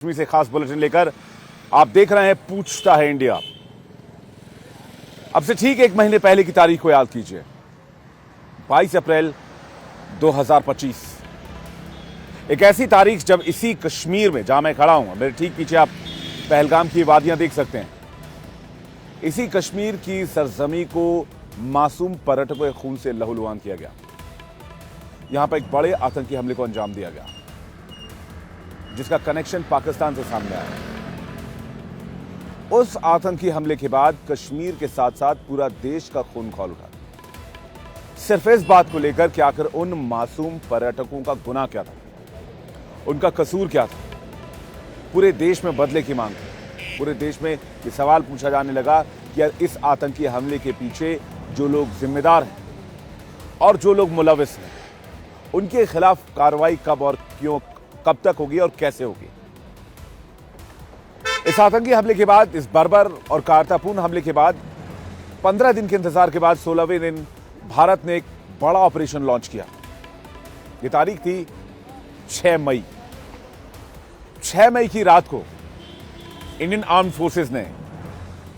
कश्मीर से खास बुलेटिन लेकर आप देख रहे हैं पूछता है इंडिया। अब से ठीक एक महीने पहले की तारीख को याद कीजिए, 22 अप्रैल 2025। एक ऐसी तारीख जब इसी कश्मीर में, जहां मैं खड़ा हूं, मेरे ठीक पीछे आप पहलगाम की वादियां देख सकते हैं, इसी कश्मीर की सरजमी को मासूम पर्यटकों के खून से लहूलुहान किया गया। यहां पर एक बड़े आतंकी हमले को अंजाम दिया गया जिसका कनेक्शन पाकिस्तान से सामने आया। उस आतंकी हमले के बाद कश्मीर के साथ साथ पूरा देश का खून खौल उठा, सिर्फ इस बात को लेकर कि आखिर उन मासूम पर्यटकों का गुनाह क्या था, उनका कसूर क्या था। पूरे देश में बदले की मांग थी। पूरे देश में यह सवाल पूछा जाने लगा कि इस आतंकी हमले के पीछे जो लोग जिम्मेदार हैं और जो लोग मुलविस हैं, उनके खिलाफ कार्रवाई कब और क्यों, कब तक होगी और कैसे होगी। इस आतंकी हमले के बाद, इस बर्बर और कायरतापूर्ण हमले के बाद 15 दिन के इंतजार के बाद 16वें दिन भारत ने एक बड़ा ऑपरेशन लॉन्च किया। यह तारीख थी 6 मई। 6 मई की रात को इंडियन आर्म्ड फोर्सेस ने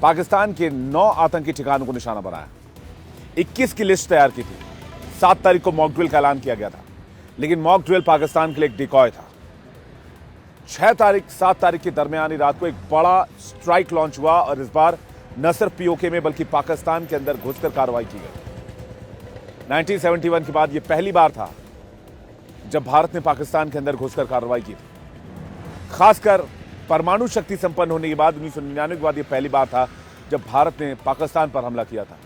पाकिस्तान के 9 आतंकी ठिकानों को निशाना बनाया। 21 की लिस्ट तैयार की थी। 7 तारीख को मॉक ड्रिल का ऐलान किया गया था, लेकिन मॉक ड्रिल पाकिस्तान के लिए एक डिकॉय था। 6 तारीख 7 तारीख की दरमियानी रात को एक बड़ा स्ट्राइक लॉन्च हुआ और इस बार न सिर्फ पीओके में बल्कि पाकिस्तान के अंदर घुसकर कार्रवाई की गई। 1971 के बाद यह पहली बार था जब भारत ने पाकिस्तान के अंदर घुसकर कार्रवाई की थी। खासकर परमाणु शक्ति संपन्न होने के बाद 1999 के बाद यह पहली बार था जब भारत ने पाकिस्तान पर हमला किया था।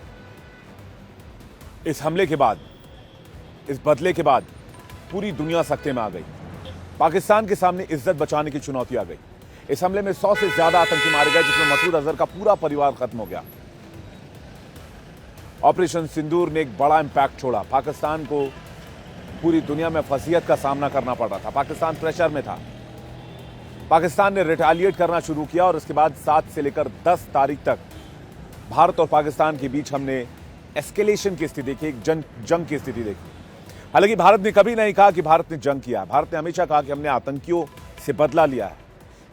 इस हमले के बाद, इस बदले के बाद पूरी दुनिया सख्ते में आ गई। पाकिस्तान के सामने इज्जत बचाने की चुनौती आ गई। इस हमले में 100 से ज्यादा आतंकी मारे गए, जिसमें मसूद अजहर का पूरा परिवार खत्म हो गया। ऑपरेशन सिंदूर ने एक बड़ा इंपैक्ट छोड़ा। पाकिस्तान को पूरी दुनिया में फसीहत का सामना करना पड़ रहा था। पाकिस्तान प्रेशर में था। पाकिस्तान ने रिटेलिएट करना शुरू किया और उसके बाद 7 से लेकर 10 तारीख तक भारत और पाकिस्तान के बीच हमने एस्केलेशन की स्थिति देखी, एक जंग की स्थिति देखी। हालांकि भारत ने कभी नहीं कहा कि भारत ने जंग किया। भारत ने हमेशा कहा कि हमने आतंकियों से बदला लिया है।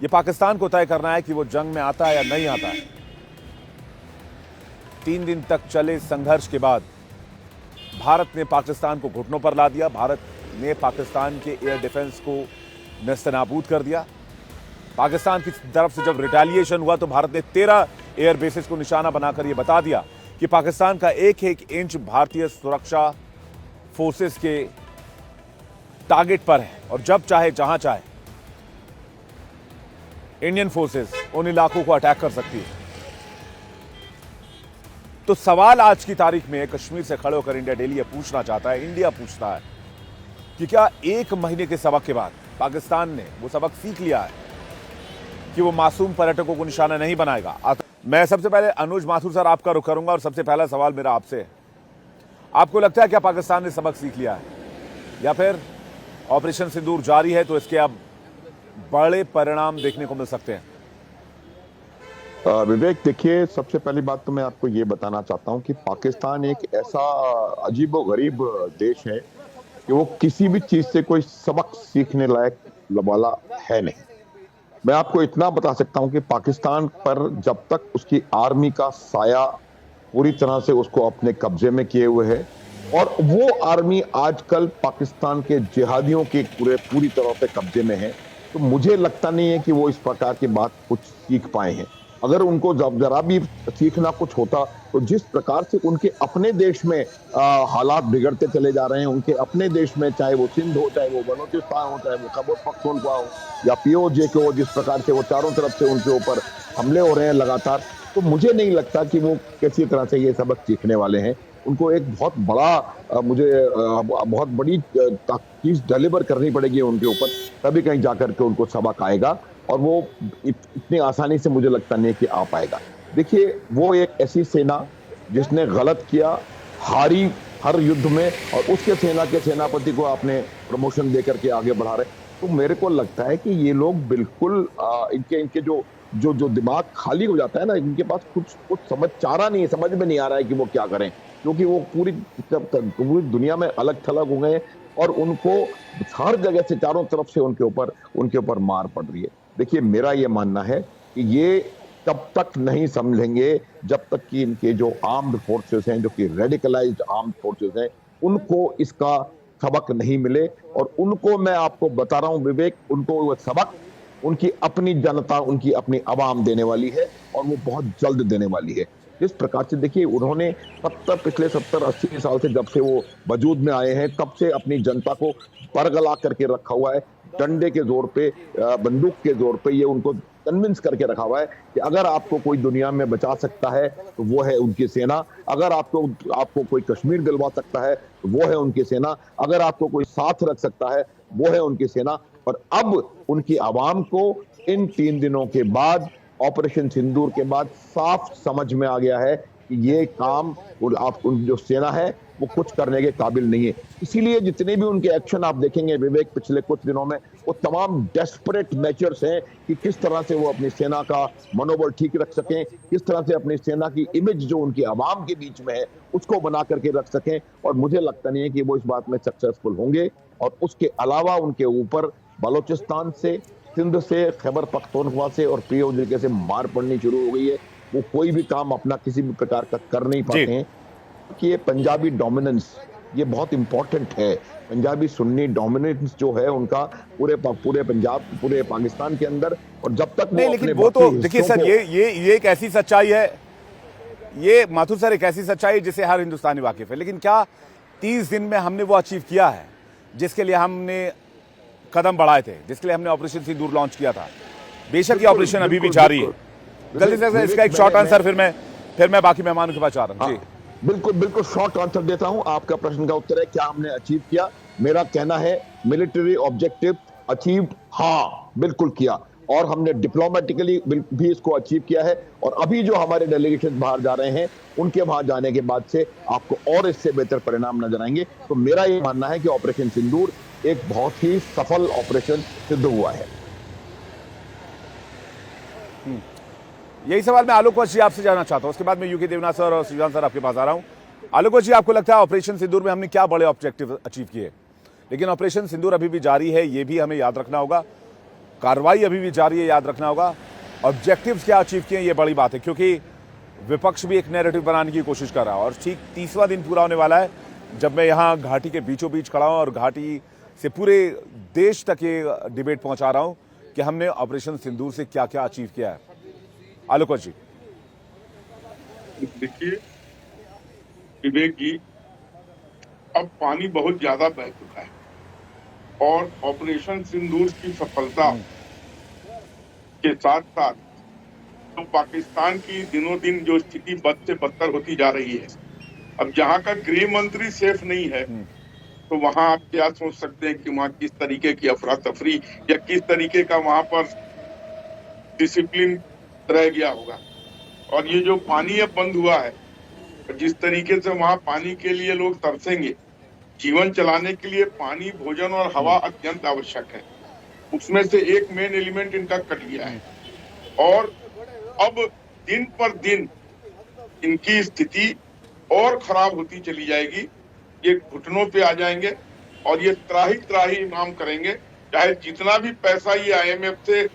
यह पाकिस्तान को तय करना है कि वो जंग में आता है या नहीं आता है। 3 दिन तक चले संघर्ष के बाद भारत ने पाकिस्तान को घुटनों पर ला दिया। भारत ने पाकिस्तान के एयर डिफेंस को नेस्तनाबूद कर दिया। पाकिस्तान की तरफ से जब रिटेलिएशन हुआ तो भारत ने 13 एयर बेसेस को निशाना बनाकर यह बता दिया कि पाकिस्तान का एक एक इंच भारतीय सुरक्षा फोर्सेस के टारगेट पर है और जब चाहे जहां चाहे इंडियन फोर्सेस उन इलाकों को अटैक कर सकती है। तो सवाल आज की तारीख में कश्मीर से खड़े होकर इंडिया डेली ये पूछना चाहता है, इंडिया पूछता है कि क्या 1 महीने के सबक के बाद पाकिस्तान ने वो सबक सीख लिया है कि वो मासूम पर्यटकों को निशाना नहीं बनाएगा। मैं सबसे पहले अनुज माथुर सर आपका रुख करूंगा और सबसे पहला सवाल मेरा आपसे है, आपको लगता है क्या पाकिस्तान ने सबक सीख लिया है या फिर ऑपरेशन सिंदूर जारी है तो इसके अब बड़े परिणाम देखने को मिल सकते हैं? विवेक, देखिए, सबसे पहली बात तो मैं आपको ये बताना चाहता हूं कि पाकिस्तान एक ऐसा अजीबोगरीब देश है कि वो किसी भी चीज से कोई सबक सीखने लायक वाला है नहीं। मैं आपको इतना बता सकता हूं कि पाकिस्तान पर जब तक उसकी आर्मी का साया पूरी तरह से उसको अपने कब्जे में किए हुए है और वो आर्मी आजकल पाकिस्तान के जिहादियों के पूरी तरह से कब्जे में है, तो मुझे लगता नहीं है कि वो इस प्रकार की बात कुछ सीख पाए हैं। अगर उनको जरा भी सीखना कुछ होता तो जिस प्रकार से उनके अपने देश में हालात बिगड़ते चले जा रहे हैं, उनके अपने देश में, चाहे वो सिंध हो, चाहे वो बलोचिस्तान हो, चाहे वो खैबर पख्तूनख्वा हो या पीओजे के हो, जिस प्रकार से वो चारों तरफ से उनके ऊपर हमले हो रहे हैं लगातार, तो मुझे नहीं लगता कि वो किसी तरह से ये सबक सीखने वाले हैं। उनको एक बहुत बड़ा बहुत बड़ी चीज डिलीवर करनी पड़ेगी उनके ऊपर, तभी कहीं जाकर के उनको सबक आएगा और वो इतनी आसानी से मुझे लगता नहीं कि आ पाएगा। देखिए, वो एक ऐसी सेना जिसने गलत किया, हारी हर युद्ध में, और उसके सेना के सेनापति को आपने प्रमोशन देकर के आगे बढ़ा रहे, तो मेरे को लगता है कि ये लोग बिल्कुल इनके जो दिमाग खाली हो जाता है ना, इनके पास कुछ चारा नहीं है, समझ में नहीं आ रहा है कि वो क्या करें, क्योंकि वो पूरी दुनिया में अलग थलग हो गए और उनको हर जगह से चारों तरफ से उनके ऊपर मार पड़ रही है। देखिए, मेरा ये मानना है कि ये तब तक नहीं समझेंगे जब तक कि इनके जो आर्म्ड फोर्सेस हैं, जो कि रेडिकलाइज्ड आर्म्ड फोर्सेस हैं, उनको इसका सबक नहीं मिले। और उनको मैं आपको बता रहा हूं विवेक, उनको वो सबक उनकी अपनी जनता, उनकी अपनी आवाम देने वाली है, और वो बहुत जल्द देने वाली है। जिस प्रकार से देखिए, उन्होंने पिछले 70-80 साल से, जब से वो वजूद में आए हैं, तब से अपनी जनता को परगला करके रखा हुआ है। डंडे के जोर पे, बंदूक के जोर पे ये उनको कन्विंस करके रखा हुआ है कि अगर आपको कोई दुनिया में बचा सकता है तो वो है उनकी सेना। अगर आपको कोई कश्मीर दिलवा सकता है तो वो है उनकी सेना। अगर आपको कोई साथ रख सकता है वो है उनकी सेना। और अब उनकी आवाम को इन 3 दिनों के बाद, ऑपरेशन सिंदूर के बाद, साफ समझ में आ गया है कि ये काम उन जो सेना है वो कुछ करने के काबिल नहीं है। इसीलिए जितने भी उनके एक्शन आप देखेंगे विवेक पिछले कुछ दिनों में, वो तमाम डेस्परेट मेजर्स हैं कि किस तरह से वो अपनी सेना का मनोबल ठीक रख सकें, किस तरह से अपनी सेना की इमेज जो उनकी आवाम के बीच में है उसको बना करके रख सकें। और मुझे लगता नहीं है कि वो इस बात में सक्सेसफुल होंगे। और उसके अलावा उनके ऊपर बलोचिस्तान से, सिंध से, खैबर पख्तूनख्वा से और POJ से मार पड़नी शुरू हो गई है। वो कोई भी काम अपना किसी भी प्रकार का कर नहीं पाते हैं कि ये पंजाबी डोमिनेंस, ये बहुत इंपॉर्टेंट है। पंजाबी सुन्नी डोमिनेंस जो है उनका पूरे पंजाब, पूरे पाकिस्तान के अंदर। और जब तक नहीं, लेकिन वो तो देखिए सर, ये एक ऐसी सच्चाई है, ये माथुर सर एक ऐसी सच्चाई है जिसे हर हिंदुस्तानी वाकिफ है। लेकिन क्या 30 दिन में हमने वो अचीव किया है जिसके लिए हमने कदम बढ़ाए थे, जिसके लिए हमने ऑपरेशन सिंदूर लॉन्च किया था? बेशक ये ऑपरेशन अभी भी जारी है। जल्दी से इसका एक शॉर्ट आंसर, फिर मैं बाकी मेहमानों के पास जा रहा हूं। जी बिल्कुल शॉर्ट आंसर देता हूं। आपका प्रश्न का उत्तर है क्या हमने अचीव किया। मेरा कहना है मिलिट्री ऑब्जेक्टिव अचीव, हाँ बिल्कुल किया। और हमने डिप्लोमेटिकली भी इसको अचीव किया है। और अभी जो हमारे डेलीगेशन बाहर जा रहे हैं, उनके वहां जाने के बाद से आपको और इससे बेहतर परिणाम नजर आएंगे। तो मेरा ये मानना है कि ऑपरेशन सिंदूर एक बहुत ही सफल ऑपरेशन सिद्ध हुआ है। यही सवाल मैं आलोक जी आपसे जानना चाहता हूं, उसके बाद मैं यूके देवनाथ सर और श्रीकांत सर आपके पास आ रहा हूं। आलोक जी, आपको लगता है ऑपरेशन सिंदूर में हमने क्या बड़े ऑब्जेक्टिव अचीव किए? लेकिन ऑपरेशन सिंदूर अभी भी जारी है, ये भी हमें याद रखना होगा। कार्रवाई अभी भी जारी है, याद रखना होगा। ऑब्जेक्टिव्स क्या अचीव किए ये बड़ी बात है, क्योंकि विपक्ष भी एक नैरेटिव बनाने की कोशिश कर रहा है। और ठीक 30वां दिन पूरा होने वाला है जब मैं यहाँ घाटी के बीचों बीच खड़ा हूँ और घाटी से पूरे देश तक ये डिबेट पहुंचा रहा हूं कि हमने ऑपरेशन सिंदूर से क्या क्या अचीव किया है। आलोक जी। देखिए विवेक जी, अब पानी बहुत ज्यादा बह चुका है और ऑपरेशन सिंदूर की सफलता के साथ साथ तो पाकिस्तान की दिनों दिन जो स्थिति बद से बदतर होती जा रही है। अब जहां का गृह मंत्री सेफ नहीं है तो वहां आप क्या सोच सकते हैं कि वहां किस तरीके की अफरा तफरी या किस तरीके का वहां पर डिसिप्लिन रह गया होगा। और ये जो पानी अब बंद हुआ है, जिस तरीके से वहां पानी के लिए लोग तरसेंगे, जीवन चलाने के लिए पानी, भोजन और हवा अत्यंत आवश्यक है। उसमें से एक मेन एलिमेंट इनका कट गया है और अब दिन पर दिन इनकी स्थिति और खराब होती चली जाएगी। ये घुटनों पे आ जाएंगे और ये त्राही त्राही इमाम करेंगे। चाहे जितना भी पैसा ये IMF से,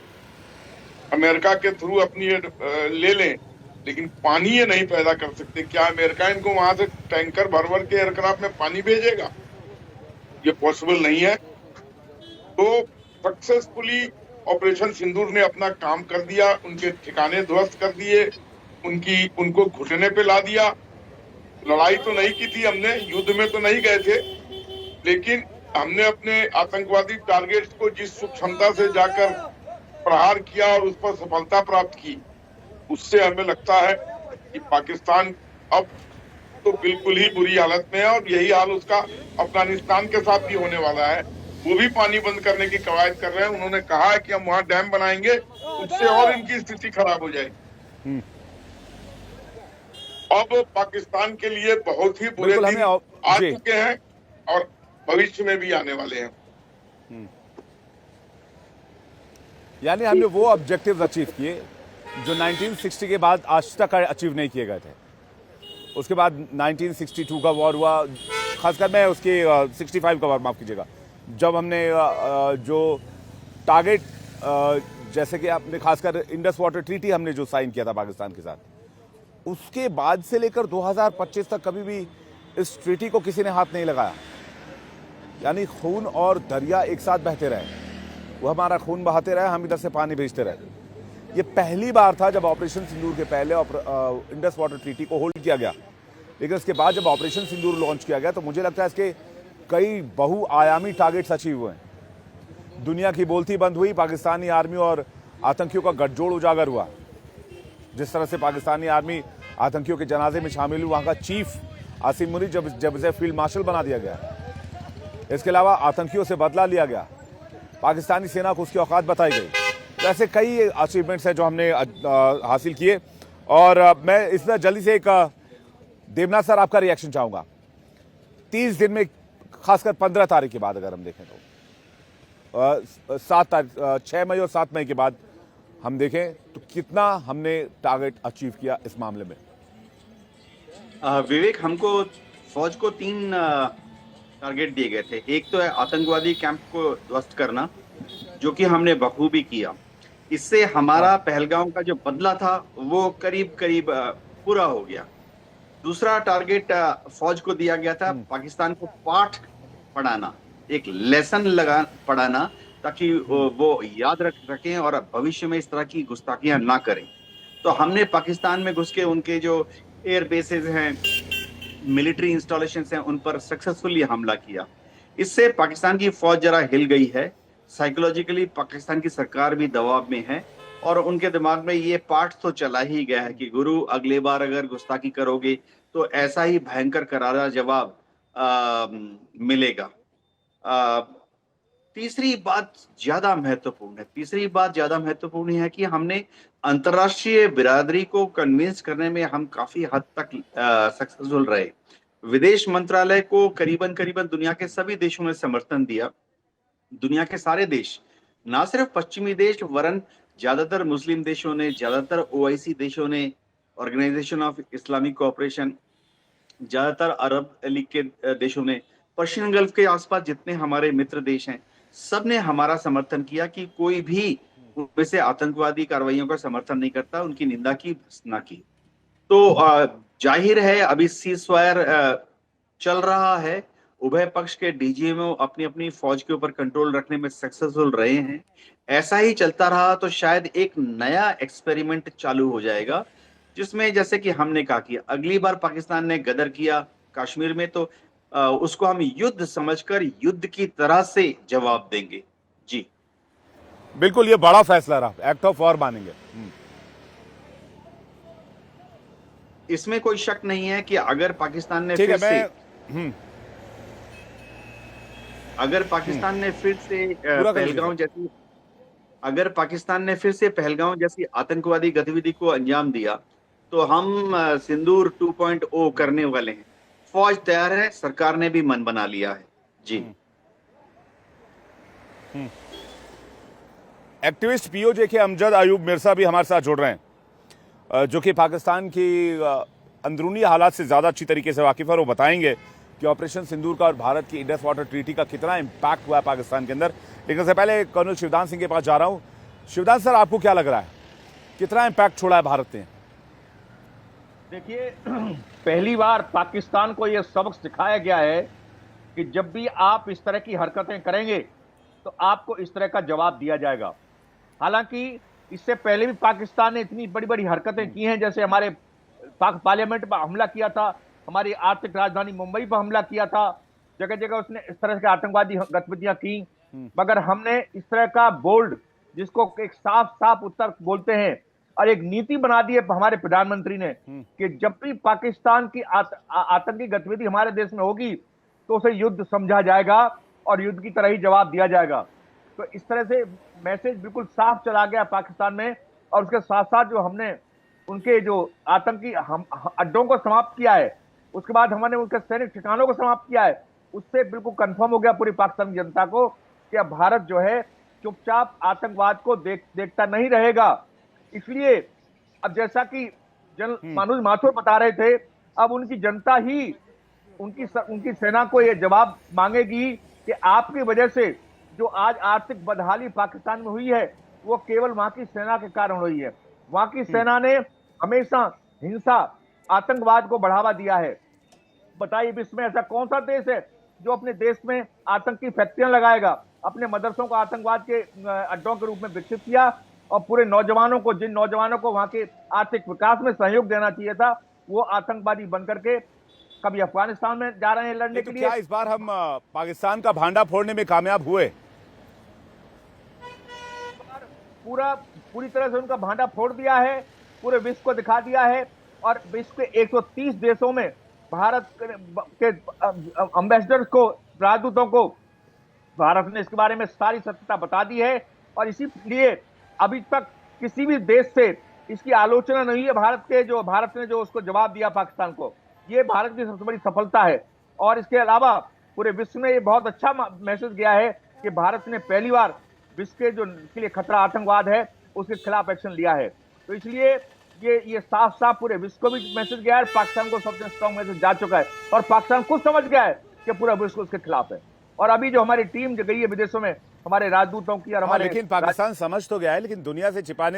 अमेरिका के थ्रू अपनी ले लें, लेकिन पानी ये नहीं पैदा कर सकते। क्या अमेरिका इनको वहां से टैंकर भर भर के एयरक्राफ्ट में पानी भेजेगा? ये पॉसिबल नहीं है। तो सक्सेसफुली ऑपरेशन सिंदूर ने अपना काम कर दिया, उनके ठिकाने ध्वस्त कर दिए, उनको घुटने पे ला दिया। लड़ाई तो नहीं की थी हमने, युद्ध में तो नहीं गए थे, लेकिन हमने अपने आतंकवादी टारगेट्स को जिस क्षमता से जाकर प्रहार किया और उस पर सफलता प्राप्त की, उससे हमें लगता है कि पाकिस्तान अब तो बिल्कुल ही बुरी हालत में है। और यही हाल उसका अफगानिस्तान के साथ भी होने वाला है। वो भी पानी बंद करने की कवायद कर रहे हैं। उन्होंने कहा है कि हम वहां डैम बनाएंगे, उससे और इनकी स्थिति खराब हो जाएगी। अब पाकिस्तान के लिए बहुत ही बुरे दिन आ चुके हैं और भविष्य में भी आने वाले हैं। यानी हमने वो ऑब्जेक्टिव अचीव किए जो 1960 के बाद आज तक अचीव नहीं किए गए थे। उसके बाद 1962 का वॉर हुआ, खासकर मैं उसके 65 का वॉर, माफ कीजिएगा, जब हमने जो टारगेट जैसे कि आपने खासकर इंडस वाटर ट्रीटी हमने जो साइन किया था पाकिस्तान के साथ, उसके बाद से लेकर 2025 तक कभी भी इस ट्रीटी को किसी ने हाथ नहीं लगाया। यानी खून और दरिया एक साथ बहते रहे, वो हमारा खून बहाते रहे, हम इधर से पानी भेजते रहे। ये पहली बार था जब ऑपरेशन सिंदूर के पहले इंडस वाटर ट्रीटी को होल्ड किया गया, लेकिन उसके बाद जब ऑपरेशन सिंदूर लॉन्च किया गया तो मुझे लगता है इसके कई बहुआयामी टारगेट्स अचीव हुए हैं। दुनिया की बोलती बंद हुई, पाकिस्तानी आर्मी और आतंकियों का गठजोड़ उजागर हुआ। जिस तरह से पाकिस्तानी आर्मी आतंकियों के जनाजे में शामिल हुई, वहां का चीफ आसिम मुनीर जब उसे फील्ड मार्शल बना दिया गया। इसके अलावा आतंकियों से बदला लिया गया, पाकिस्तानी सेना को उसकी औकात बताई गई। ऐसे कई अचीवमेंट्स हैं जो हमने हासिल किए। और मैं इसमें जल्दी से एक देवनाथ सर आपका रिएक्शन चाहूंगा। 30 दिन में, खासकर 15 तारीख के बाद अगर हम देखें तो 6 मई और 7 मई के बाद हम देखें तो कितना हमने टारगेट अचीव किया इस मामले में? विवेक, हमको फौज को 3 टारगेट दिए गए थे। एक तो है आतंकवादी कैंप को ध्वस्त करना, जो कि हमने बखूबी किया। इससे हमारा पहलगाम का जो बदला था वो करीब करीब पूरा हो गया। दूसरा टारगेट फौज को दिया गया था पाकिस्तान को पाठ पढ़ाना, एक लेसन पढ़ाना, ताकि वो याद रख सकें और भविष्य में इस तरह की गुस्ताखियां ना करें। तो हमने पाकिस्तान में घुस के उनके जो एयर बेसेस हैं, मिलिट्री इंस्टॉलेशंस हैं, उन पर सक्सेसफुली हमला किया। इससे पाकिस्तान की फौज जरा हिल गई है। साइकोलॉजिकली पाकिस्तान की सरकार भी दबाव में है और उनके दिमाग में ये पाठ तो चला ही गया है कि गुरु, अगली बार अगर गुस्ताखी करोगे तो ऐसा ही भयंकर करारा जवाब मिलेगा। तीसरी बात ज्यादा महत्वपूर्ण है कि हमने अंतर्राष्ट्रीय बिरादरी को कन्विंस करने में हम काफी हद तक सक्सेसफुल रहे। विदेश मंत्रालय को करीबन दुनिया के सभी देशों ने समर्थन दिया। दुनिया के सारे देश, ना सिर्फ पश्चिमी देश वरन ज्यादातर मुस्लिम देशों ने, ज्यादातर ओआईसी देशों ने, ऑर्गेनाइजेशन ऑफ इस्लामिक कोऑपरेशन, ज्यादातर अरब लीग के देशों ने, पर्शियन गल्फ के आसपास जितने हमारे मित्र देश हैं, सब ने हमारा समर्थन किया कि कोई भी उनमें से आतंकवादी कार्रवाइयों का समर्थन नहीं करता, उनकी निंदा की, ना की। तो जाहिर है अभी सीजफायर चल रहा है। उभय पक्ष के डीजीएमओ अपनी अपनी फौज के ऊपर कंट्रोल रखने में सक्सेसफुल रहे हैं। ऐसा ही चलता रहा तो शायद एक नया एक्सपेरिमेंट चालू हो जाएगा, जिसमें जैसे कि हमने कहा कि अगली बार पाकिस्तान ने गदर किया कश्मीर में तो उसको हम युद्ध समझकर युद्ध की तरह से जवाब देंगे। जी बिल्कुल, ये बड़ा फैसला रहा, एक्ट ऑफ वॉर मानेंगे। इसमें कोई शक नहीं है कि अगर पाकिस्तान ने फिर से पहलगाम जैसी आतंकवादी गतिविधि को अंजाम दिया तो हम सिंदूर 2.0 करने वाले हैं। फौज तैयार है, सरकार ने भी मन बना लिया है। जी एक्टिविस्ट पीओजे के अमजद अयूब मिर्जा भी हमारे साथ जुड़ रहे हैं, जो कि पाकिस्तान की अंदरूनी हालात से ज़्यादा अच्छी तरीके से वाकिफ़ है। वो बताएंगे कि ऑपरेशन सिंदूर का और भारत की इंडस वाटर ट्रीटी का कितना इम्पैक्ट हुआ है पाकिस्तान के अंदर। लेकिन उससे पहले कर्नल शिवदान सिंह के पास जा रहा हूँ। शिवदान सर, आपको क्या लग रहा है, कितना इम्पैक्ट छोड़ा है भारत ने? देखिए, पहली बार पाकिस्तान को यह सबक सिखाया गया है कि जब भी आप इस तरह की हरकतें करेंगे तो आपको इस तरह का जवाब दिया जाएगा। हालांकि इससे पहले भी पाकिस्तान ने इतनी बड़ी बड़ी हरकतें की हैं, जैसे हमारे पाक पार्लियामेंट पर हमला किया था, हमारी आर्थिक राजधानी मुंबई पर हमला किया था, जगह जगह उसने इस तरह के आतंकवादी गतिविधियां की। मगर हमने इस तरह का बोल्ड, जिसको एक साफ साफ उत्तर बोलते हैं, और एक नीति बना दी है हमारे प्रधानमंत्री ने कि जब भी पाकिस्तान की आतंकी गतिविधि हमारे देश में होगी तो उसे युद्ध समझा जाएगा और युद्ध की तरह ही जवाब दिया जाएगा। तो इस तरह से मैसेज बिल्कुल साफ चला गया पाकिस्तान में। और उसके साथ साथ जो हमने उनके जो आतंकी अड्डों को समाप्त किया है, उसके बाद हमने उनके सैनिक ठिकानों को समाप्त किया है, उससे बिल्कुल कंफर्म हो गया पूरी पाकिस्तान की जनता को कि अब भारत जो है चुपचाप आतंकवाद को देखता नहीं रहेगा। इसलिए अब जैसा कि मनोज माथुर बता रहे थे, अब उनकी जनता ही उनकी सेना को यह जवाब मांगेगी कि आपकी वजह से जो आज आर्थिक बदहाली पाकिस्तान में हुई है वो केवल वहां की सेना के कारण हुई है। वहां की सेना ने हमेशा हिंसा, आतंकवाद को बढ़ावा दिया है। बताइए विश्व में ऐसा कौन सा देश है जो अपने देश में आतंकी फैक्ट्रियां लगाएगा? अपने मदरसों को आतंकवाद के अड्डों के रूप में विकसित किया और पूरे नौजवानों को, जिन नौजवानों को वहां के आर्थिक विकास में सहयोग देना चाहिए था, वो आतंकवादी बनकर के कभी अफगानिस्तान में जा रहे हैं लड़ने तो के क्या लिए। इस बार हम पाकिस्तान का भांडा फोड़ने में कामयाब हुए? पूरी तरह से उनका भांडा फोड़ दिया है, पूरे विश्व को दिखा दिया है। और विश्व के 130 देशों में भारत के एम्बेसडर्स को, राजदूतों को भारत ने इसके बारे में सारी सत्यता बता दी है। और इसीलिए अभी तक किसी भी देश से इसकी आलोचना नहीं है। भारत ने जो उसको जवाब दिया पाकिस्तान को, ये भारत की सबसे बड़ी सफलता है। और इसके अलावा पूरे विश्व में ये बहुत अच्छा मैसेज गया है कि भारत ने पहली बार विश्व के लिए खतरा आतंकवाद है, उसके खिलाफ एक्शन लिया है। तो इसलिए ये साफ साफ पूरे विश्व को भी मैसेज गया है, पाकिस्तान को सबसे स्ट्रॉन्ग मैसेज जा चुका है। और पाकिस्तान खुद समझ गया है कि पूरा विश्व उसके खिलाफ है। और अभी जो हमारी टीम जो गई है विदेशों में, हमारे राजदूतों की और हमारे लेकिन पाकिस्तान समझ तो गया है, लेकिन दुनिया से छिपाने